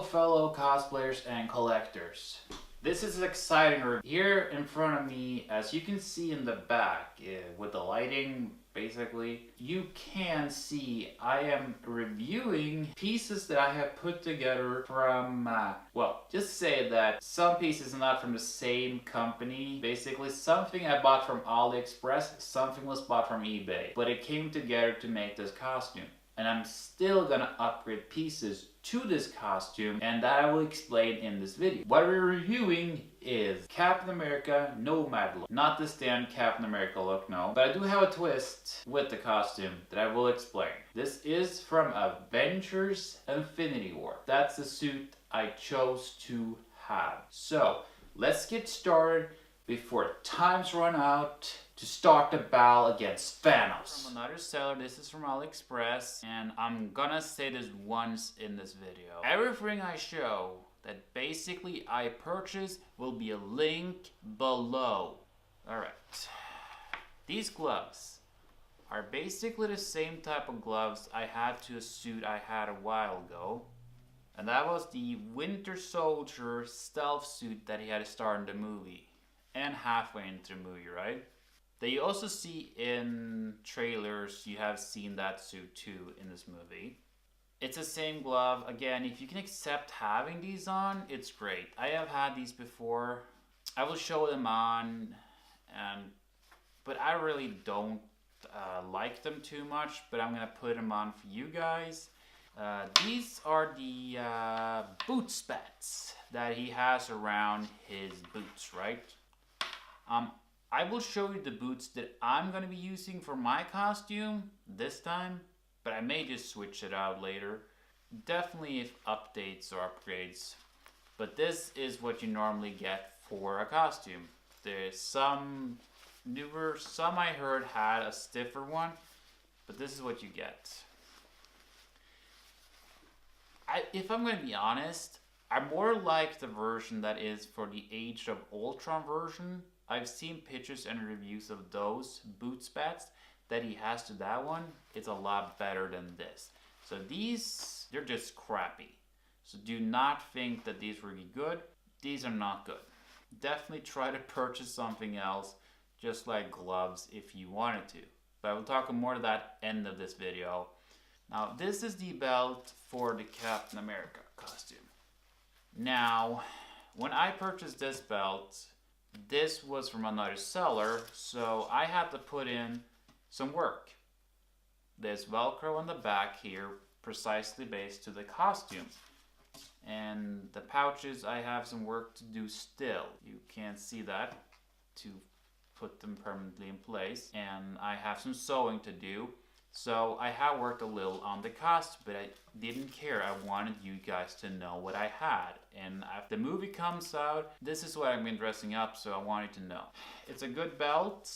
fellow cosplayers and collectors. This is exciting. Here in front of me, as you can see in the back, with the lighting, basically, you can see I am reviewing pieces that I have put together from, well, just say that some pieces are not from the same company. Basically, something I bought from AliExpress, something was bought from eBay, but it came together to make this costume. And I'm still gonna upgrade pieces to this costume, and that I will explain in this video. What we're reviewing is Captain America Nomad look. Not the standard Captain America look, no. But I do have a twist with the costume that I will explain. This is from Avengers Infinity War. That's the suit I chose to have. So, let's get started before times run out to start the battle against Thanos. From another seller, this is from AliExpress, and I'm gonna say this once in this video. Everything I show that basically I purchased will be a link below. Alright. These gloves are basically the same type of gloves I had to a suit I had a while ago. And that was the Winter Soldier stealth suit that he had to start in the movie. And halfway into the movie, right? That you also see in trailers, you have seen that suit too in this movie. It's the same glove. Again, if you can accept having these on, it's great. I have had these before. I will show them on, but I really don't like them too much, but I'm gonna put them on for you guys. These are the boot spats that he has around his boots, right? I will show you the boots that I'm going to be using for my costume this time, but I may just switch it out later. Definitely if updates or upgrades, but this is what you normally get for a costume. There's some newer, some I heard had a stiffer one, but this is what you get. If I'm going to be honest, I more like the version that is for the Age of Ultron version. I've seen pictures and reviews of those boot spats that he has to that one. It's a lot better than this. So these, they're just crappy. So do not think that these will be good. These are not good. Definitely try to purchase something else, just like gloves if you wanted to. But I will talk more to that end of this video. Now this is the belt for the Captain America costume. Now, when I purchased this belt, this was from another seller, so I had to put in some work. There's Velcro on the back here, precisely based to the costume. And the pouches, I have some work to do still. You can't see that, to put them permanently in place. And I have some sewing to do. So I have worked a little on the costume, but I didn't care. I wanted you guys to know what I had. And if the movie comes out, this is what I've been dressing up, so I wanted to know. It's a good belt.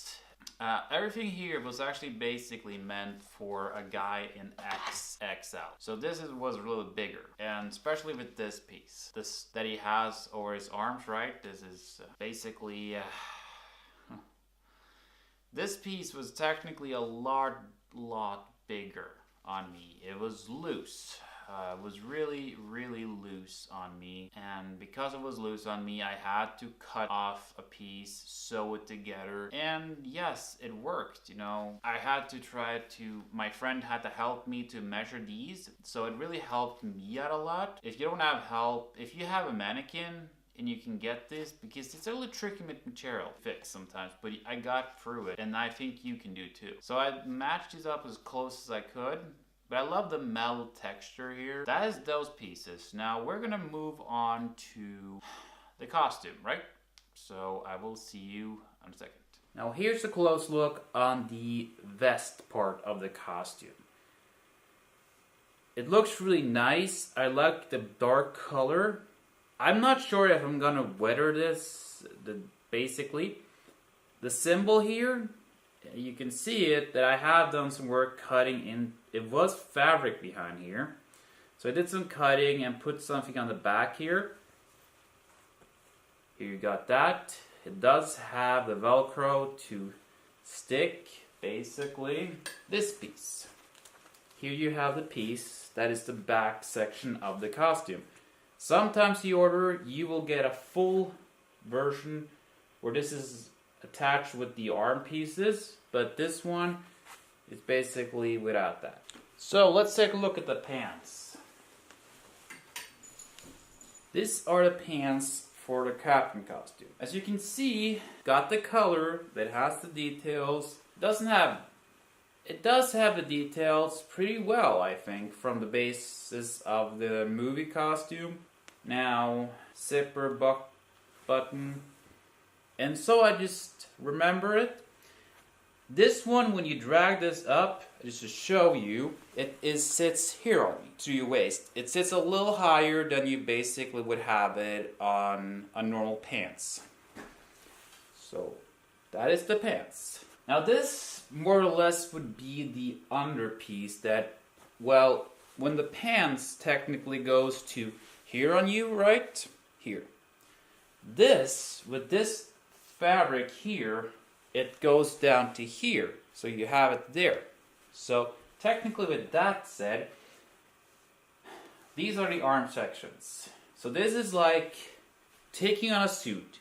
Everything here was actually basically meant for a guy in XXL. So this was a little bigger, and especially with this piece. This that he has over his arms, right? This is basically... This piece was technically a lot bigger on me. It was loose. It was really loose on me, and because it was loose on me, I had to cut off a piece, sew it together, and yes, it worked. You know, I had to try to, my friend had to help me to measure these, so it really helped me out a lot. If you don't have help, if you have a mannequin and you can get this, because it's a little tricky material to fix sometimes, but I got through it, and I think you can do too. So I matched these up as close as I could, but I love the metal texture here. That is those pieces. Now we're gonna move on to the costume, right? So I will see you in a second. Now here's a close look on the vest part of the costume. It looks really nice. I like the dark color. I'm not sure if I'm gonna weather this, basically. The symbol here, you can see it, that I have done some work cutting in. It was fabric behind here. So I did some cutting and put something on the back here. Here you got that. It does have the Velcro to stick, basically, this piece. Here you have the piece, that is the back section of the costume. Sometimes you order, you will get a full version where this is attached with the arm pieces, but this one is basically without that. So let's take a look at the pants. These are the pants for the captain costume. As you can see, got the color that has the details. It does have the details pretty well, I think, from the basis of the movie costume. Now, zipper button. And so I just remember it. This one, when you drag this up, just to show you, sits here on to your waist. It sits a little higher than you basically would have it on a normal pants. So, that is the pants. Now this, more or less, would be the underpiece that, well, when the pants technically goes to here on you, right? Here. This, with this fabric here, it goes down to here. So you have it there. So technically, with that said, these are the arm sections. So this is like taking on a suit.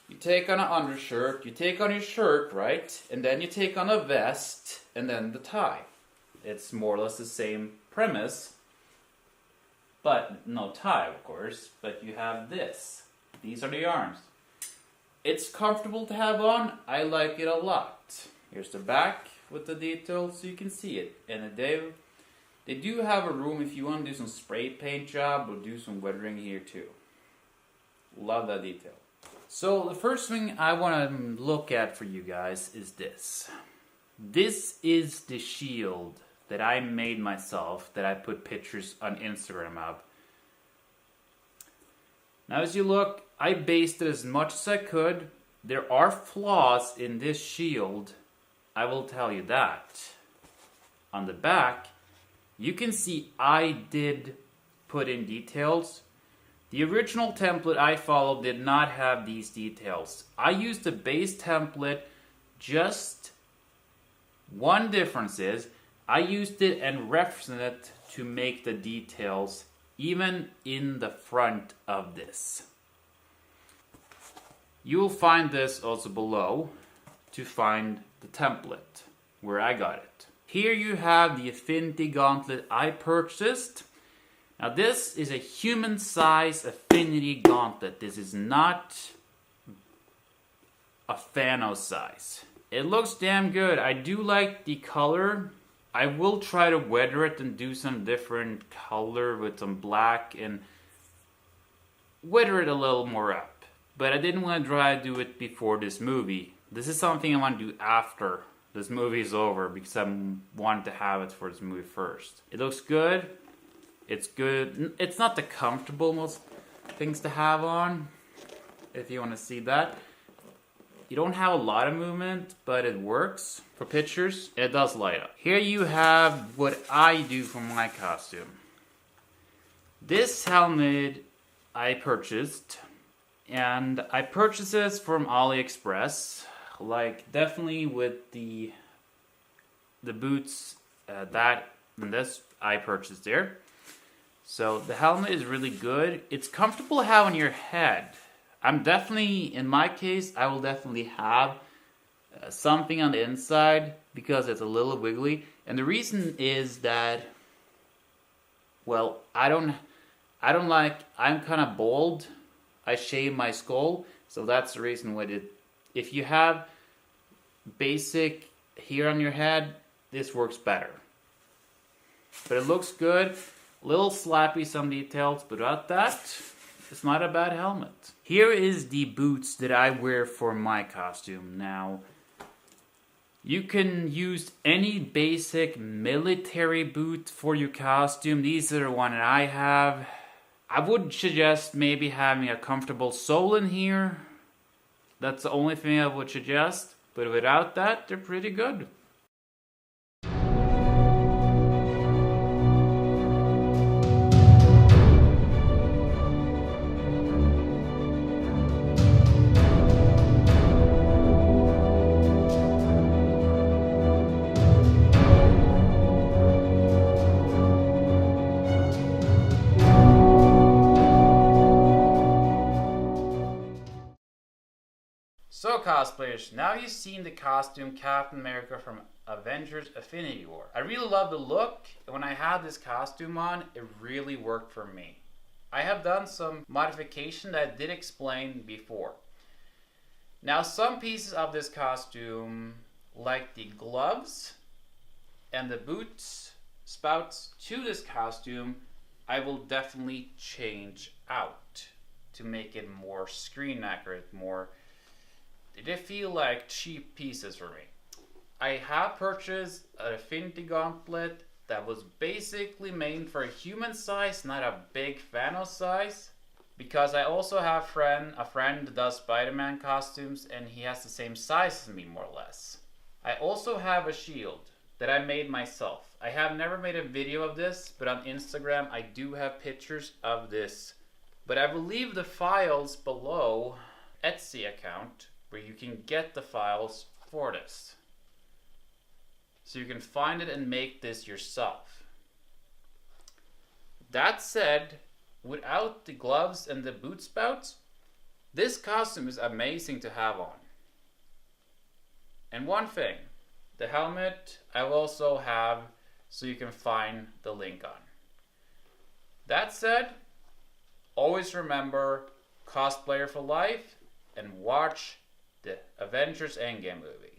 You take on an undershirt, you take on your shirt, right? And then you take on a vest, and then the tie. It's more or less the same premise, but no tie, of course. But you have this. These are the arms. It's comfortable to have on. I like it a lot. Here's the back with the details so you can see it. And they do have a room if you want to do some spray paint job or do some weathering here too. Love that detail. So the first thing I want to look at for you guys is this. This is the shield that I made myself, that I put pictures on Instagram of. Now as you look, I based it as much as I could. There are flaws in this shield, I will tell you that. On the back, you can see I did put in details. The original template I followed did not have these details. I used the base template, just one difference is I used it and referenced it to make the details even in the front of this. You will find this also below to find the template where I got it. Here you have the Affinity Gauntlet I purchased. Now this is a human size Affinity Gauntlet. This is not a Thanos size. It looks damn good. I do like the color. I will try to weather it and do some different color with some black and weather it a little more up. But I didn't want to try to do it before this movie. This is something I want to do after this movie is over because I want to have it for this movie first. It looks good. It's good. It's not the comfortable most things to have on, if you want to see that. You don't have a lot of movement, but it works for pictures. It does light up. Here you have what I do for my costume. This helmet I purchased, and I purchased this from AliExpress. Like, definitely with the boots and this I purchased there. So the helmet is really good. It's comfortable to have on your head. I'm definitely, in my case, I will definitely have something on the inside because it's a little wiggly. And the reason is that, well, I'm kind of bald. I shave my skull, so that's the reason why if you have basic here on your head, this works better. But it looks good. A little slappy, some details, but without that, it's not a bad helmet. Here is the boots that I wear for my costume. Now, you can use any basic military boot for your costume. These are the one that I have. I would suggest maybe having a comfortable sole in here. That's the only thing I would suggest. But without that, they're pretty good. cosplayers, now you've seen the costume Captain America from Avengers Infinity War. I really love the look. When I had this costume on, it really worked for me. I have done some modification that I did explain before. Now some pieces of this costume, like the gloves and the boots, spouts to this costume, I will definitely change out to make it more screen accurate, more... They feel like cheap pieces for me. I have purchased an Infinity Gauntlet that was basically made for a human size, not a big Thanos size. Because I also have a friend that does Spider-Man costumes and he has the same size as me, more or less. I also have a shield that I made myself. I have never made a video of this, but on Instagram I do have pictures of this. But I will leave the files below Etsy account where you can get the files for this. So you can find it and make this yourself. That said, without the gloves and the boot spouts, this costume is amazing to have on. And one thing, the helmet I will also have so you can find the link on. That said, always remember cosplayer for life and watch the Avengers Endgame movie.